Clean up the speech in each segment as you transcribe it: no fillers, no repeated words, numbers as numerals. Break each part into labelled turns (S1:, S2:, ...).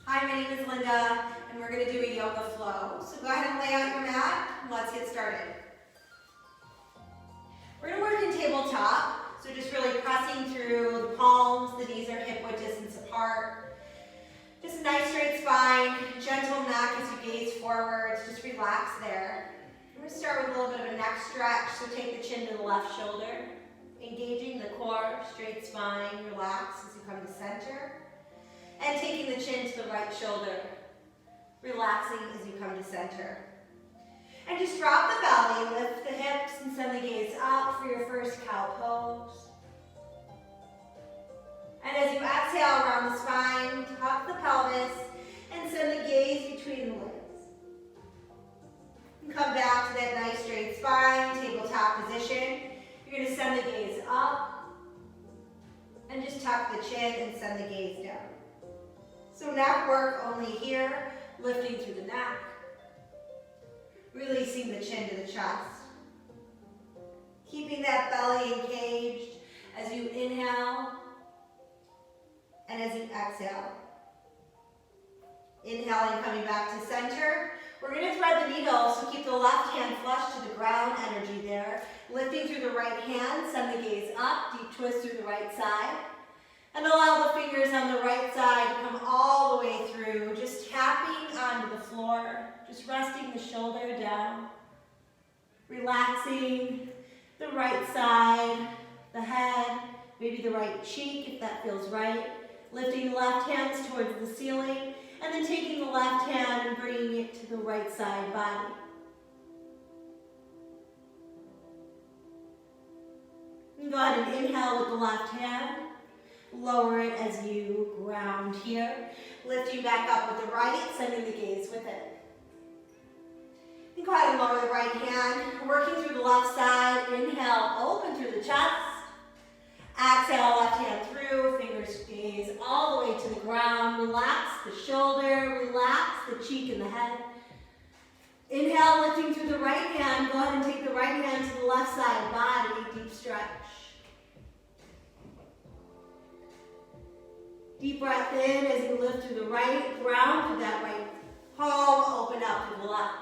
S1: Hi, my name is Linda, and we're going to do a yoga flow. So go ahead and lay out your mat, and let's get started. We're going to work in tabletop, so just really pressing through the palms, the knees are hip-width distance apart. Just a nice straight spine, gentle neck as you gaze forward, just relax there. We're going to start with a little bit of a neck stretch, so take the chin to the left shoulder, engaging the core, straight spine, relax as you come to center. And taking the chin to the right shoulder, relaxing as you come to center. And just drop the belly, lift the hips, and send the gaze up for your first cow pose. And as you exhale around the spine, tuck the pelvis, and send the gaze between the legs. And come back to that nice straight spine, tabletop position. You're going to send the gaze up, and just tuck the chin and send the gaze down. So neck work only here, lifting through the neck, releasing the chin to the chest. Keeping that belly engaged as you inhale and as you exhale. Inhaling, coming back to center. We're going to thread the needle, so keep the left hand flush to the ground, energy there. Lifting through the right hand, send the gaze up, deep twist through the right side. And allow the fingers on the right side to come all the way through, just tapping onto the floor, just resting the shoulder down, relaxing the right side, the head, maybe the right cheek if that feels right, lifting the left hands towards the ceiling, and then taking the left hand and bringing it to the right side body. And go ahead and inhale with the left hand. Lower it as you ground here. Lifting back up with the right, sending the gaze with it. And go ahead and lower the right hand, working through the left side. Inhale, open through the chest. Exhale, left hand through, fingers gaze all the way to the ground. Relax the shoulder, relax the cheek and the head. Inhale, lifting through the right hand. Go ahead and take the right hand to the left side body, deep stretch. Deep breath in as you lift through the right, ground through that right palm, open up to the left.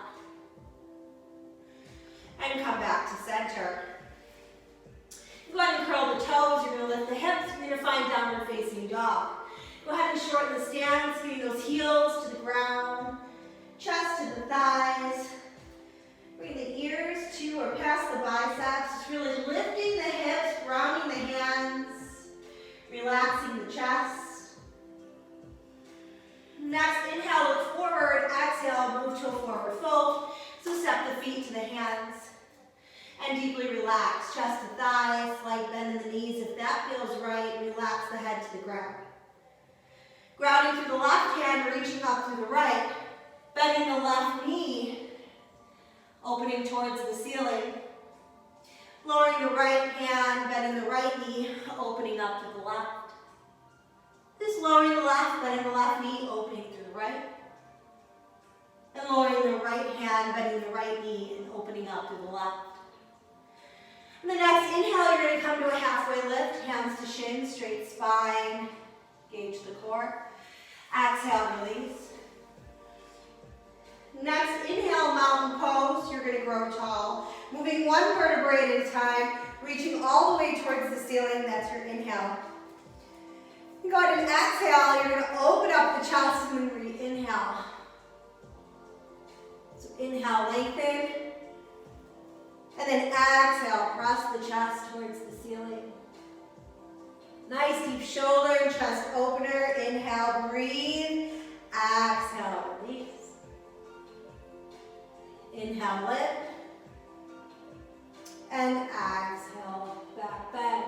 S1: And come back to center. Go ahead and curl the toes, you're going to lift the hips, you're going to find downward facing dog. Go ahead and shorten the stance, getting those heels to the ground, chest to the thighs. Bring the ears to or past the biceps, just really lifting the hips, grounding the hands, relaxing the chest. Next, inhale, look forward. Exhale, move to a forward fold. So step the feet to the hands and deeply relax. Chest to thighs, slight bend in the knees. If that feels right, relax the head to the ground. Grounding through the left hand, reaching up through the right. Bending the left knee, opening towards the ceiling. Lowering the right hand, bending the right knee, opening up to the left. Just lowering the left, bending the left knee, opening through the right. And lowering the right hand, bending the right knee, and opening up through the left. And the next inhale, you're going to come to a halfway lift, hands to shin, straight spine, engage the core. Exhale, release. Next, inhale, mountain pose. You're going to grow tall. Moving one vertebrae at a time, reaching all the way towards the ceiling. That's your inhale. Go ahead and exhale. You're going to open up the chest and then re-inhale. So inhale, lengthen. And then exhale, press the chest towards the ceiling. Nice deep shoulder and chest opener. Inhale, breathe. Exhale, release. Inhale, lift. And exhale, back bend.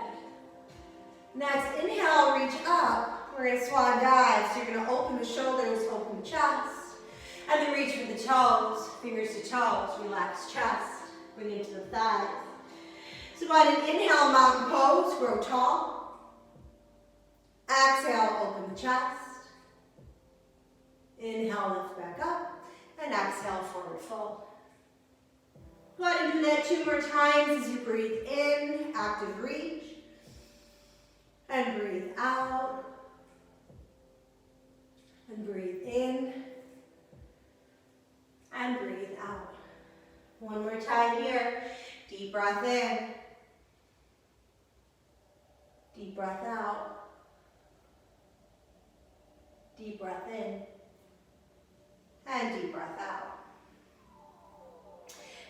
S1: Next, inhale, reach up. We're going to swan dive. So you're going to open the shoulders, open the chest. And then reach for the toes, fingers to toes, relax chest. Bring it to the thighs. So go ahead and inhale, mountain pose, grow tall. Exhale, open the chest. Inhale, lift back up. And exhale, forward fold. Go ahead and do that 2 more times as you breathe in, active reach. And breathe out. And breathe in. And breathe out. One more time here. Deep breath in. Deep breath out. Deep breath in. And deep breath out.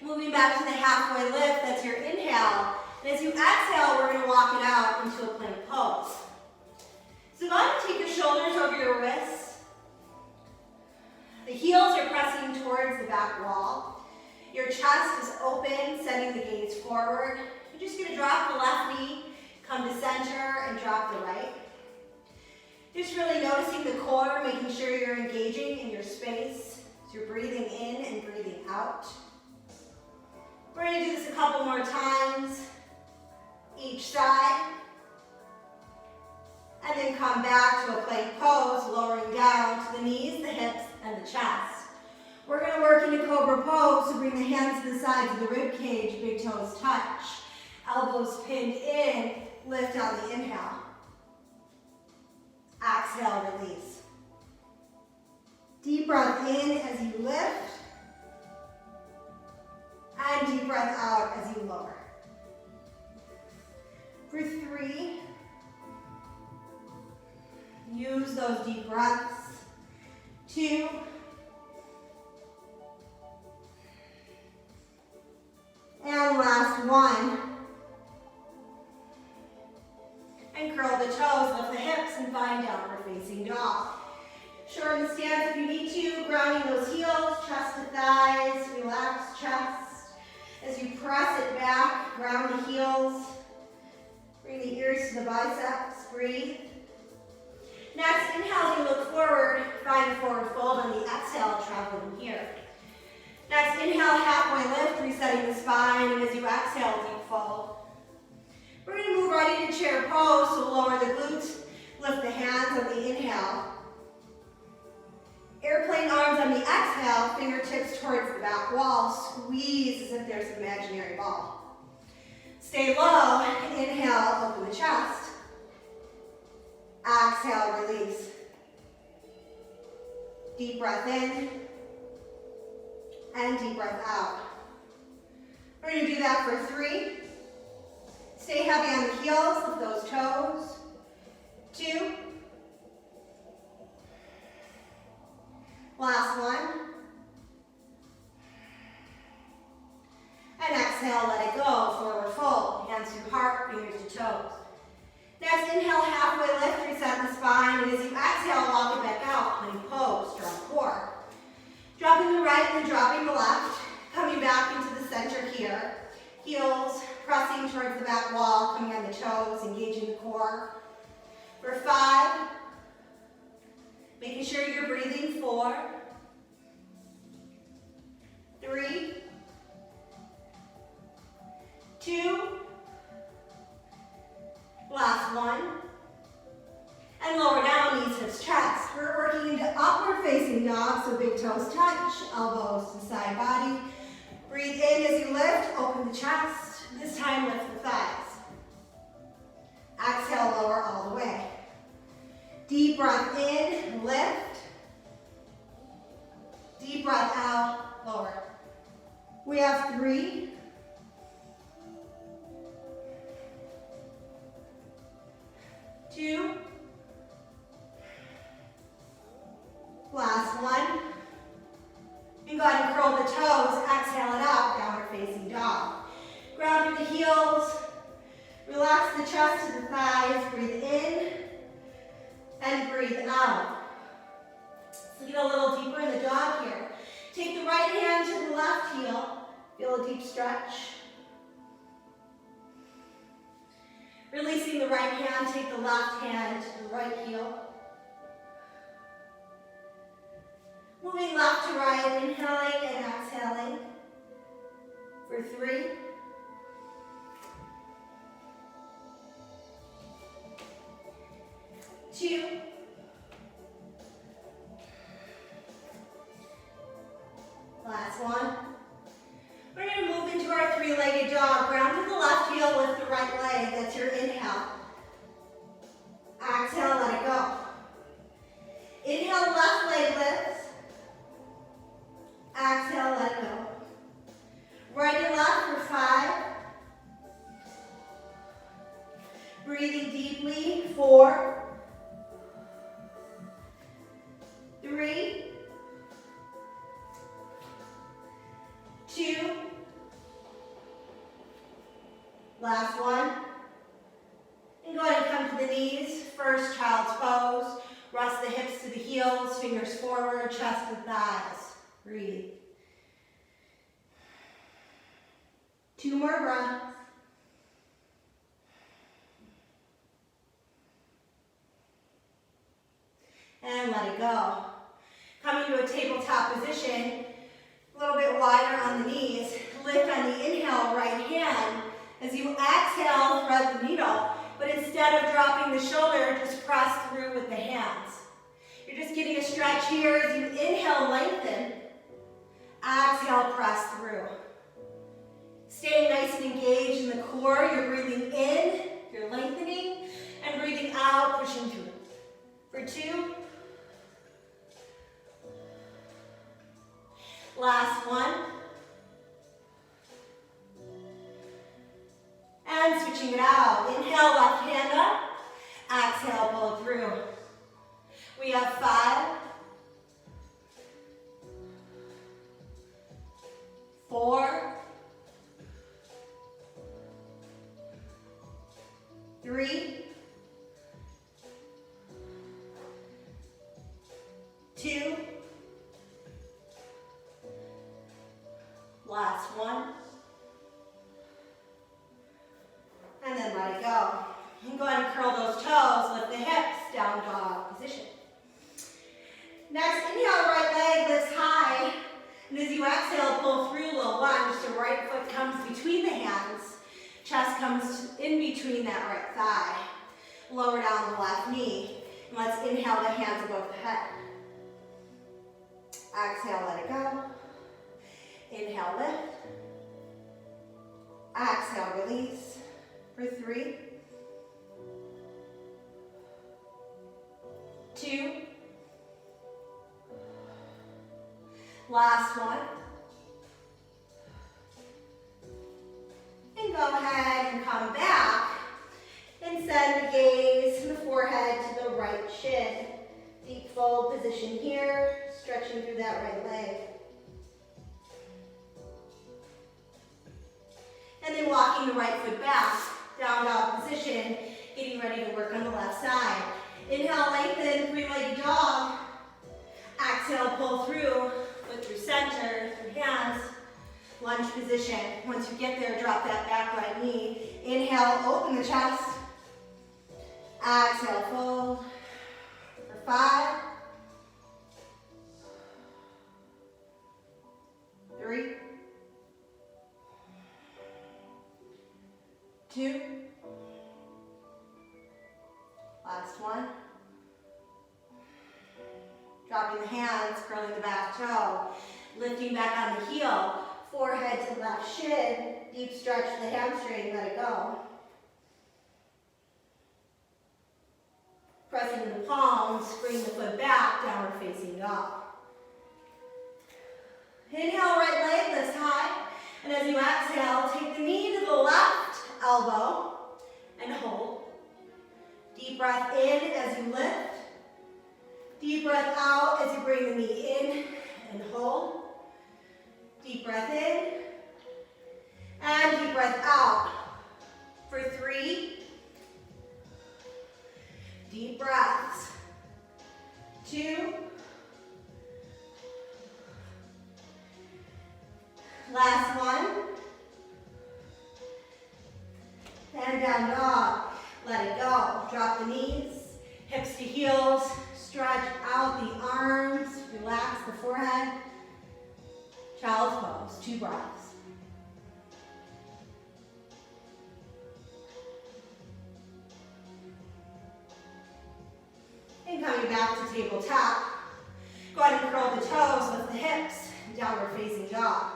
S1: Moving back to the halfway lift, that's your inhale. And as you exhale, we're going to walk it out into a plank pose. So go ahead and take your shoulders over your wrists. The heels are pressing towards the back wall. Your chest is open, sending the gaze forward. You're just going to drop the left knee, come to center, and drop the right. Just really noticing the core, making sure you're engaging in your space. So you're breathing in and breathing out. We're going to do this a couple more times, each side. And then come back to a plank pose, lowering down to the knees, the hips, and the chest. We're going to work into cobra pose, so bring the hands to the sides of the rib cage, big toes touch. Elbows pinned in, lift on the inhale. Exhale, release. Deep breath in as you lift. And deep breath out as you lower. For 3, use those deep breaths. 2, and last 1. And curl the toes, lift the hips, and find downward facing dog. Shorten the stance if you need to, grounding those heels, chest to thighs, relax chest. As you press it back, ground the heels, bring the ears to the biceps, breathe. Next, inhale as you look forward, find a forward fold on the exhale, traveling here. Next, inhale, halfway lift, resetting the spine, and as you exhale, deep fold. We're going to move right into chair pose, so lower the glutes, lift the hands on the inhale. Airplane arms on the exhale, fingertips towards the back wall, squeeze as if there's an imaginary ball. Stay low, inhale, open the chest. Exhale, release. Deep breath in, and deep breath out. We're going to do that for 3. Stay heavy on the heels, lift those toes. 2. Last 1. And exhale, let it go, forward fold. Hands to heart, fingers to toes. Next, inhale, halfway lift, reset the spine, and as you exhale, walk it back out, plank pose, strong core. Dropping the right and then dropping the left, coming back into the center here. Heels pressing towards the back wall, coming on the toes, engaging the core. For 5, making sure you're breathing. 4, 3, 2, last 1, and lower down, knees, hips, chest. We're working into upward facing dog, so big toes touch, elbows to side body. Breathe in as you lift, open the chest. This time lift the thighs. Exhale, lower all the way. Deep breath in, lift. Deep breath out, lower. We have 3. 2. Last 1. And go ahead and curl the toes, exhale it out, downward facing dog. Ground through the heels, relax the chest to the thighs, breathe in, and breathe out. So get a little deeper in the dog here. Take the right hand to the left heel, feel a deep stretch. Releasing the right hand, take the left hand to the right heel. Moving left to right, inhaling and exhaling. For 3. 2. Last 1. We're going to move into our 3-legged dog. Ground to the left heel, lift the right leg. That's your inhale. Exhale, let it go. Inhale, left leg lifts. Exhale, let it go. Right and left for 5. Breathing deeply, 4, 3, 2, last one. And go ahead and come to the knees. First, child's pose. Rest the hips to the heels, fingers forward, chest to thighs. Breathe. 2 more breaths. And let it go. Coming to a tabletop position, a little bit wider on the knees. Lift on the inhale, right hand. As you exhale, thread the needle. But instead of dropping the shoulder, just press through with the hands. You're just getting a stretch here as you inhale, lengthen. Exhale, press through. Staying nice and engaged in the core. You're breathing in, you're lengthening, and breathing out, pushing through. For 2. Last one. And switching it out. Inhale, left hand up. Exhale, pull it through. We have 5, 4, 3, 2, last one, and then let it go. And go ahead and curl those toes, lift the hips, down dog position. Next, inhale, right leg lifts high, and as you exhale, pull through, little lunge, so right foot comes between the hands, chest comes in between that right thigh. Lower down the left knee, and let's inhale the hands above the head. Exhale, let it go. Inhale, lift. Exhale, release. For 3, 2, last one. And go ahead and come back and send the gaze and the forehead to the right shin. Deep fold position here, stretching through that right leg. And then walking the right foot back, down dog position, getting ready to work on the left side. Inhale, lengthen, 3-legged dog. Exhale, pull through, look through center, through hands, lunge position. Once you get there, drop that back right knee. Inhale, open the chest. Exhale, fold. For 5, 3, 2, last one. Dropping the hands, curling the back toe, lifting back on the heel, forehead to the left shin, deep stretch to the hamstring, let it go. Pressing the palms, bring the foot back, downward facing dog. Inhale, right leg lifts high, and as you exhale, take the knee to the left elbow and hold. Deep breath in as you lift. Deep breath out as you bring the knee in and hold. Deep breath in and deep breath out. For 3, deep breaths. 2, last one. And down dog. Let it go. Drop the knees, hips to heels, stretch out the arms, relax the forehead. Child's pose, 2 breaths. And coming back to tabletop, go ahead and curl the toes, lift the hips, downward facing dog.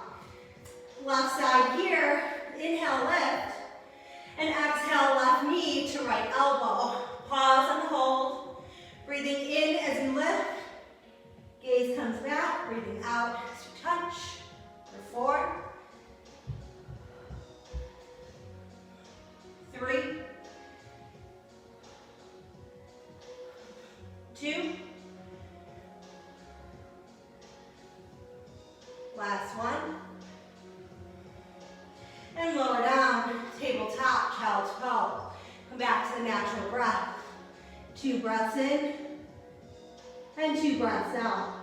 S1: Left side here, inhale, lift. And exhale, left knee to right elbow. Pause and hold. Breathing in as you lift. breathing out as you touch. For 4, 3, 2, last one. And lower down, tabletop, child's pose. Come back to the natural breath. 2 breaths in, and 2 breaths out.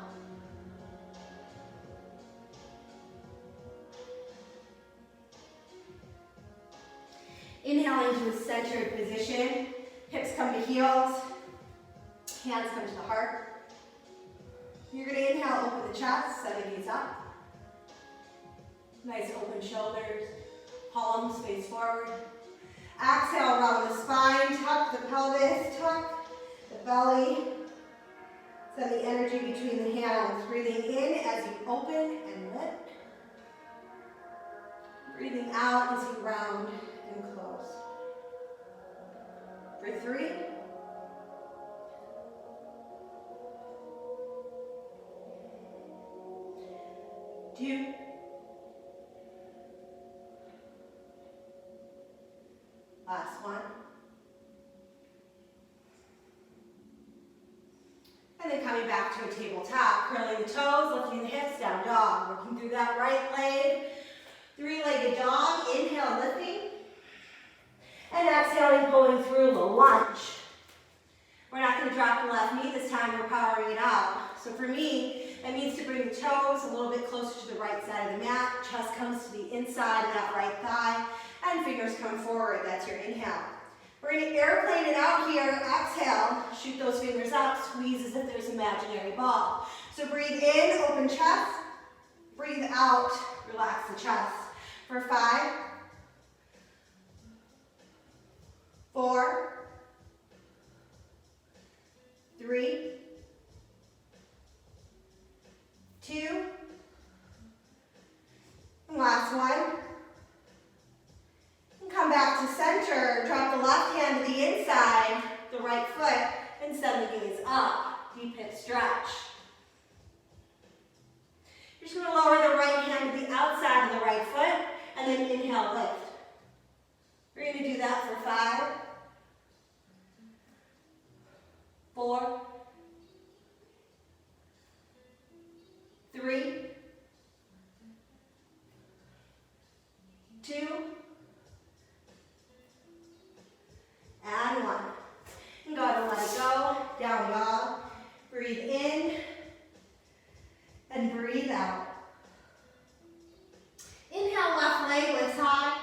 S1: Inhale into a centered position. Hips come to heels. Hands come to the heart. You're going to inhale, open the chest, 7 knees up. Nice open shoulders. Palms face forward. Exhale, round the spine. Tuck the pelvis. Tuck the belly. Send the energy between the hands. Breathing in as you open and lift. Breathing out as you round and close. For 3. 2. Last one. And then coming back to a tabletop, curling the toes, lifting the hips, down dog. Working through that right leg. 3-legged dog, inhale, lifting. And exhaling, pulling through the lunge. We're not going to drop the left knee this time, we're powering it out. So for me, that means to bring the toes a little bit closer to the right side of the mat. Chest comes to the inside of that right thigh. And fingers come forward, that's your inhale. We're going to airplane it out here. Exhale, shoot those fingers up, squeeze as if there's an imaginary ball. So breathe in, open chest. Breathe out, relax the chest. For 5, 4, 3, 2, and last one. And come back to center. Drop the left hand to the inside, the right foot, and send the gaze up. Deep hip stretch. You're just going to lower the right hand to the outside of the right foot, and then inhale, lift. We're going to do that for 5, 4, 3, 2, and 1. And go ahead and let it go. Down dog. Breathe in and breathe out. Inhale, left leg lifts high.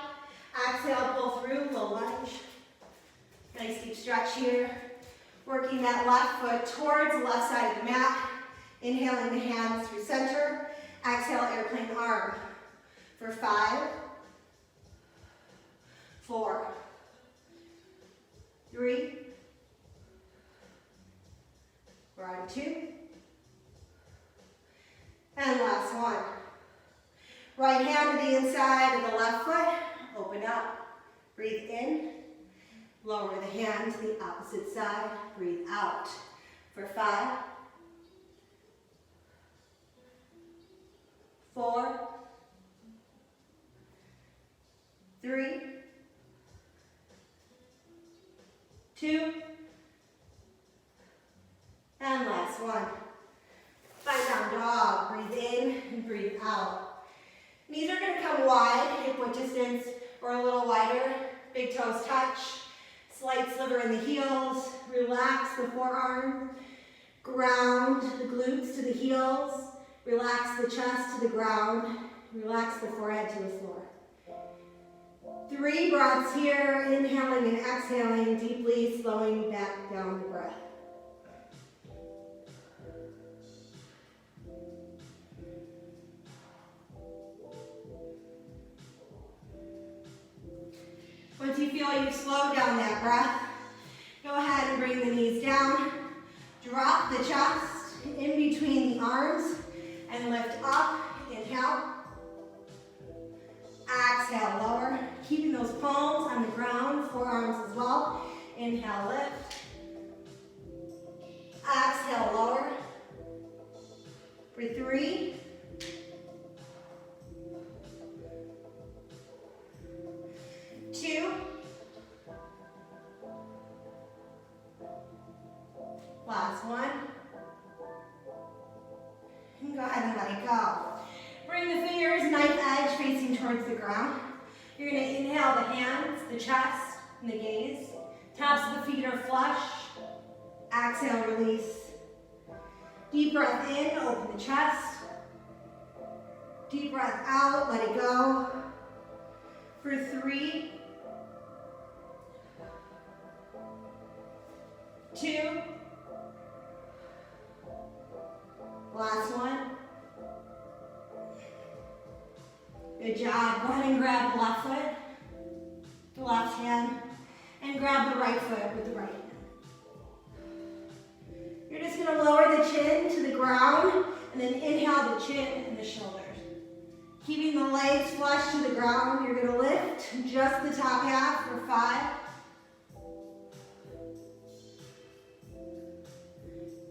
S1: Exhale, pull through, low lunge. Nice deep stretch here. Working that left foot towards the left side of the mat. Inhaling the hands through center. Exhale, airplane arm. For 5, 4, 3, we're on 2, and last one. Right hand to the inside of the left foot, open up, breathe in, lower the hand to the opposite side, breathe out. For 5, 4, 3, 2, and last one. Find down dog, breathe in and breathe out. Knees are going to come wide, hip width distance or a little wider. Big toes touch, slight sliver in the heels. Relax the forearm, ground the glutes to the heels. Relax the chest to the ground. Relax the forehead to the floor. 3 breaths here, inhaling and exhaling deeply, slowing back down the breath. Once you feel you've slowed down that breath, go ahead and bring the knees down. Drop the chest in between the arms and lift up. Inhale. Exhale, lower. Keeping those palms on the ground, forearms as well. Inhale, lift. Exhale, lower. For 3, 2, last one. And go ahead and let it go. Bring the fingers, knife edge, facing towards the ground. You're going to inhale the hands, the chest, and the gaze. Tops of the feet are flush. Exhale, release. Deep breath in, open the chest. Deep breath out, let it go. For 3, 2, last one. Good job. Go ahead and grab the left foot, the left hand, and grab the right foot with the right hand. You're just going to lower the chin to the ground and then inhale the chin and the shoulders. Keeping the legs flush to the ground, you're going to lift just the top half for 5,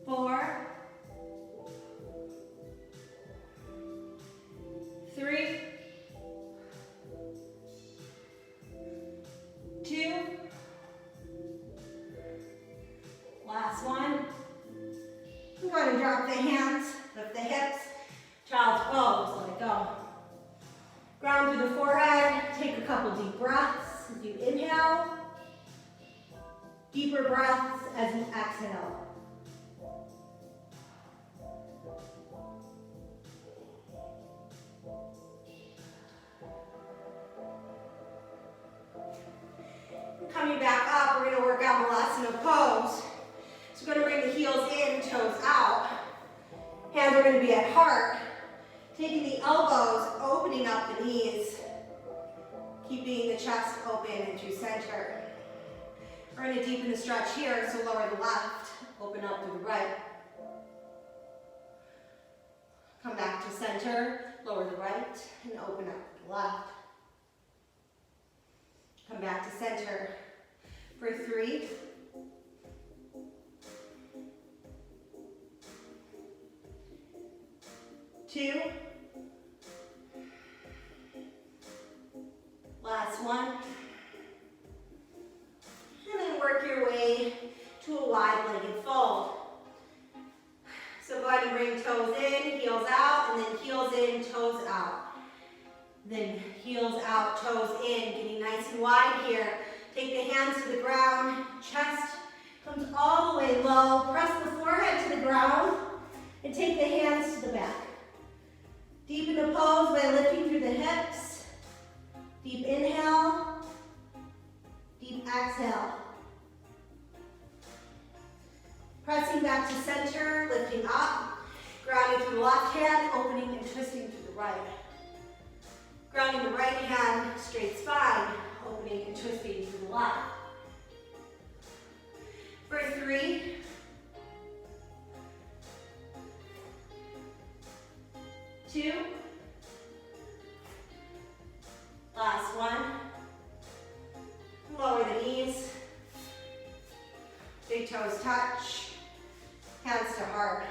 S1: 4, 3, 2, last one. Go ahead and drop the hands, lift the hips, child's pose, let it go. Ground through the forehead, take a couple deep breaths as you inhale. Deeper breaths as you exhale. Coming back up, we're going to work out Malasana pose. So we're going to bring the heels in, toes out. Hands are going to be at heart. Taking the elbows, opening up the knees. Keeping the chest open and through center. We're going to deepen the stretch here, so lower the left, open up through the right. Come back to center, lower the right, and open up the left. Come back to center for 3, 2, last one, and then work your way to a wide-legged fold. So go ahead and bring toes in, heels out, and then heels in, toes out. Then heels out, toes in, getting nice and wide here. Take the hands to the ground, chest comes all the way low. Press the forehead to the ground and take the hands to the back. Deepen the pose by lifting through the hips. Deep inhale, deep exhale. Pressing back to center, lifting up. Grounding through the left hand, opening and twisting to the right. Grounding the right hand, straight spine, opening and twisting to the left. For 3, 2, last one. Lower the knees, big toes touch, hands to heart.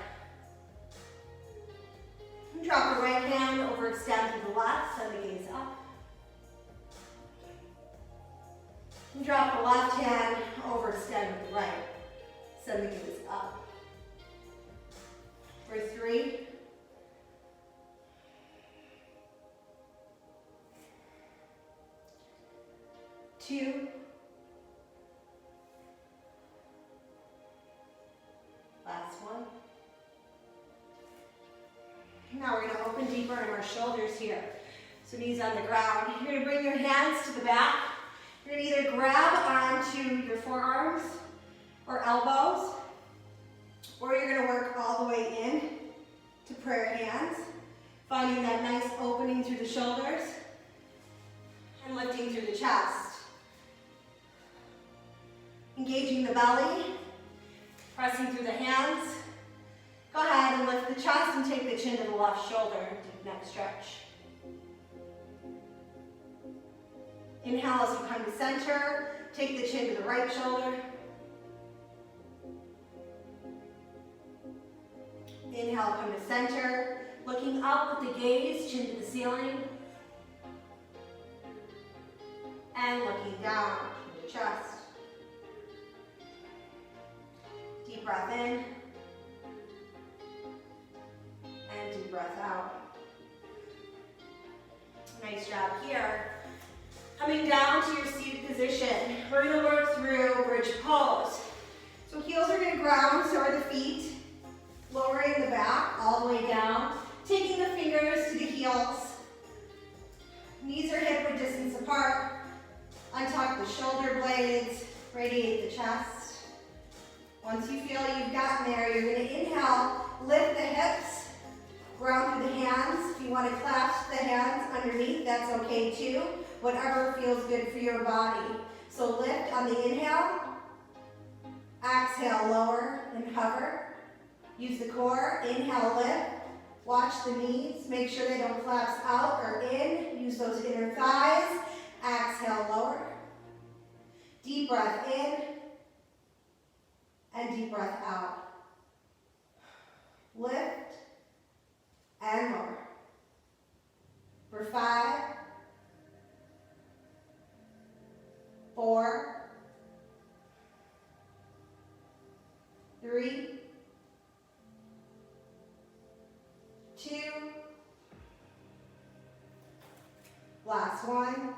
S1: Drop the right hand, overextend to the left, send the gaze up. And drop the left hand, overextend with the right, send the gaze up. For 3, 2, last one. Now we're going to open deeper in our shoulders here. So knees on the ground. You're going to bring your hands to the back. You're going to either grab onto your forearms or elbows, or you're going to work all the way in to prayer hands, finding that nice opening through the shoulders and lifting through the chest. Engaging the belly, pressing through the hands. Go ahead and lift the chest and take the chin to the left shoulder. Deep neck stretch. Inhale as you come to center. Take the chin to the right shoulder. Inhale, come to center. Looking up with the gaze, chin to the ceiling. And looking down to the chest. Deep breath in. And deep breath out. Nice job here. Coming down to your seated position, we're going to work through bridge pose. So heels are going to ground, so are the feet. Lowering the back all the way down. Taking the fingers to the heels. Knees are hip width distance apart. Untuck the shoulder blades. Radiate the chest. Once you feel you've gotten there, you're going to inhale, lift the hips. Ground through the hands. If you want to clasp the hands underneath, that's okay too. Whatever feels good for your body. So lift on the inhale. Exhale, lower and hover. Use the core. Inhale, lift. Watch the knees. Make sure they don't collapse out or in. Use those inner thighs. Exhale, lower. Deep breath in. And deep breath out. Lift. And lower. For 5, 4, 3, 2, last one.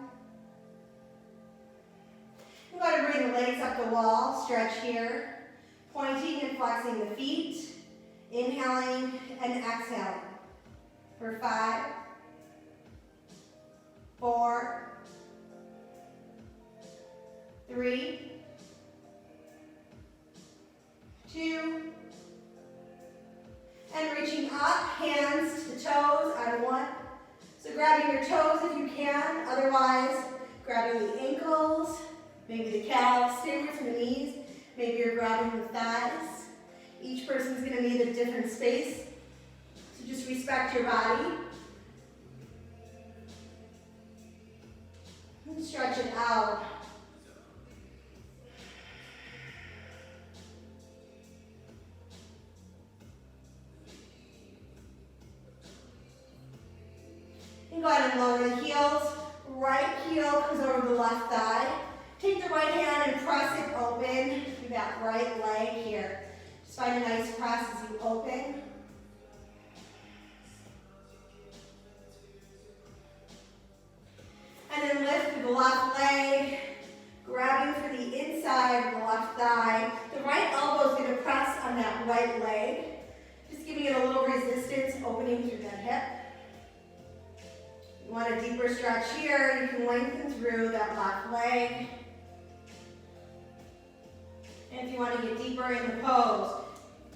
S1: I'm going to bring the legs up the wall, stretch here, pointing and flexing the feet, inhaling and exhaling. For 5, 4, 3, 2, and reaching up, hands to the toes on 1. So grabbing your toes if you can, otherwise grabbing the ankles, maybe the calves, stay away from the knees, maybe you're grabbing the thighs. Each person's going to need a different space. So just respect your body. And stretch it out. And go ahead and lower the heels. Right heel comes over the left thigh. Take the right hand and press it open through that right leg here. Just find a nice press as you open. And then lift through the left leg, grabbing for the inside of the left thigh. The right elbow is going to press on that right leg. Just giving it a little resistance, opening through that hip. You want a deeper stretch here, you can lengthen through that left leg. And if you want to get deeper in the pose,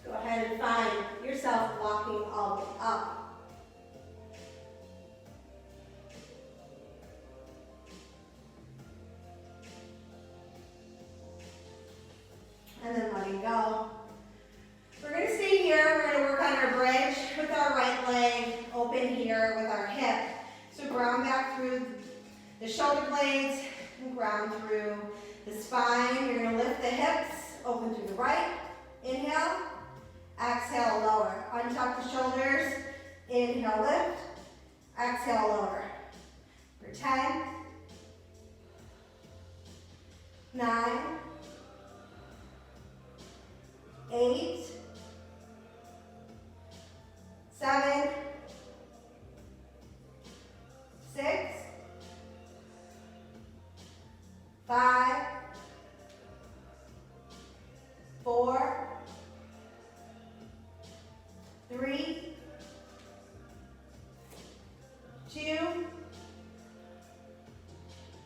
S1: go ahead and find yourself walking all the way up. And then letting go. We're going to stay here. We're going to work on our bridge with our right leg open here with our hip. So ground back through the shoulder blades and ground through the spine. You're going to lift the hips, open through the right. Inhale. Exhale, lower. Untuck the shoulders. Inhale, lift. Exhale, lower. For 10, 9, 8, 7, 6, 5, 4, 3, 2,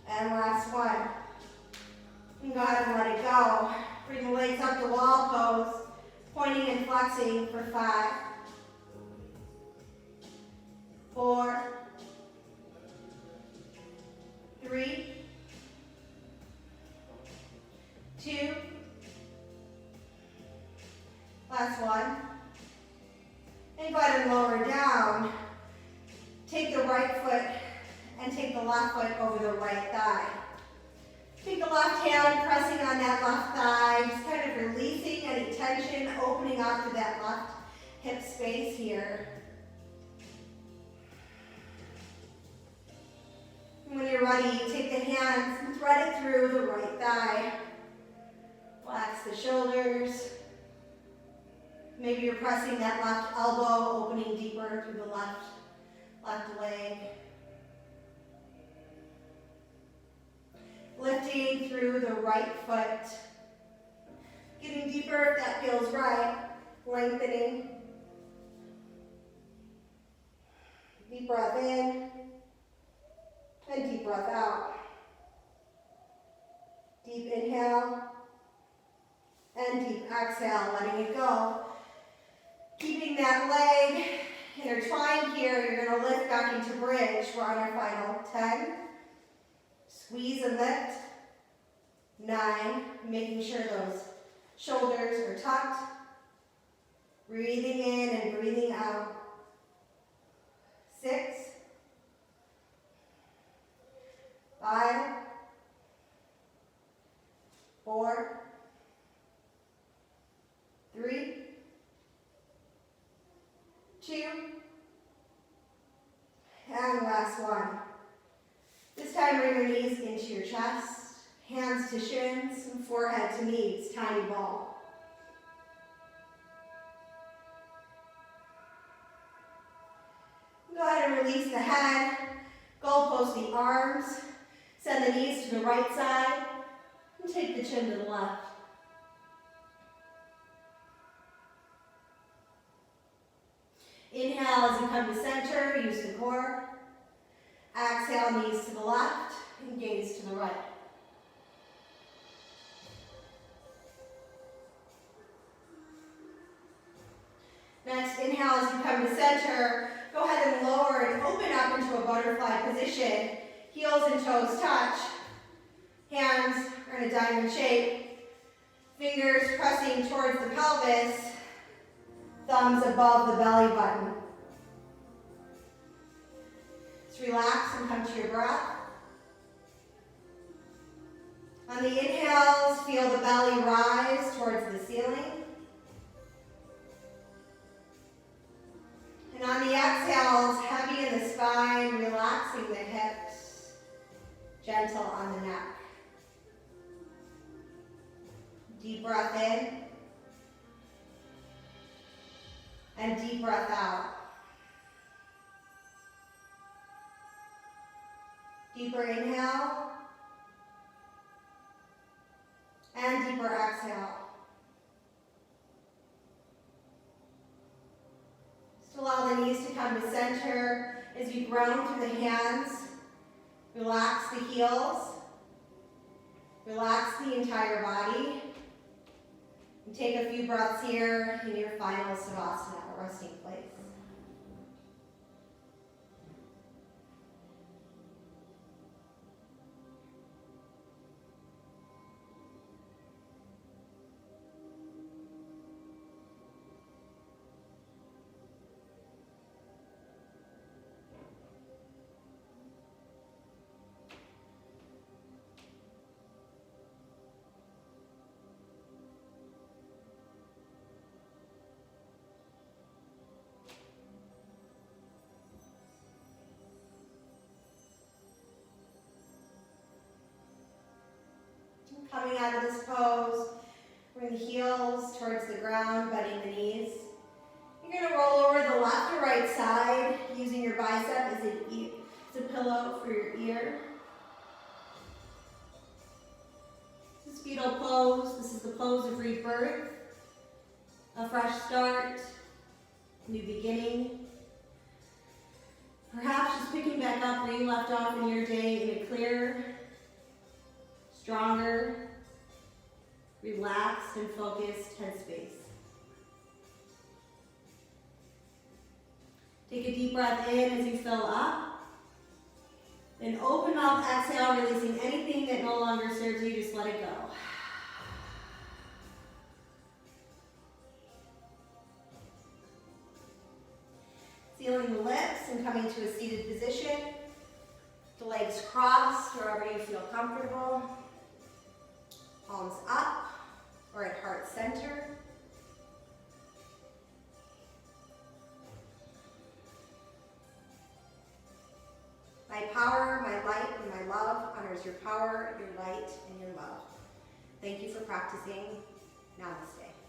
S1: and last one. You can go ahead and let it go. Bring the legs up to wall pose, pointing and flexing for 5, 4, 3, 2, last one. And go ahead and lower down. Take the right foot and take the left foot over the right thigh. Take the left hand, pressing on that left thigh, just kind of releasing any tension, opening up to that left hip space here. And when you're ready, take the hands and thread it through the right thigh. Relax the shoulders. Maybe you're pressing that left elbow, opening deeper through the left leg. Lifting through the right foot. Getting deeper if that feels right. Lengthening. Deep breath in. And deep breath out. Deep inhale. And deep exhale, letting it go. Keeping that leg intertwined here, you're going to lift back into bridge. We're on our final 10. Squeeze and lift. 9, making sure those shoulders are tucked. Breathing in and breathing out. 6, 5, 4, 3, 2, and last one. This time bring your knees into your chest, hands to shins, and forehead to knees, tiny ball. Go ahead and release the head, goalpost the arms, send the knees to the right side, and take the chin to the left. Inhale as you come to center, use the core. Exhale, knees to the left and gaze to the right. Next, inhale as you come to center. Go ahead and lower and open up into a butterfly position. Heels and toes touch. Hands are in a diamond shape. Fingers pressing towards the pelvis. Thumbs above the belly button. Just relax and come to your breath. On the inhales, feel the belly rise towards the ceiling. And on the exhales, heavy in the spine, relaxing the hips, gentle on the neck. Deep breath in. And deep breath out. Deeper inhale. And deeper exhale. Just allow the knees to come to center as you ground through the hands. Relax the heels. Relax the entire body. And take a few breaths here in your final Savasana, resting place. Coming out of this pose, bring the heels towards the ground, bending the knees. You're going to roll over the left or right side, using your bicep as a pillow for your ear. This is fetal pose. This is the pose of rebirth, a fresh start, new beginning. Perhaps just picking back up where you left off in your day in a clear, stronger, relaxed and focused headspace. Take a deep breath in as you fill up. Then open mouth, exhale, releasing anything that no longer serves you, just let it go. Sealing the lips and coming to a seated position. The legs crossed wherever you feel comfortable. Palms up or at heart center. My power, my light, and my love honors your power, your light, and your love. Thank you for practicing. Namaste.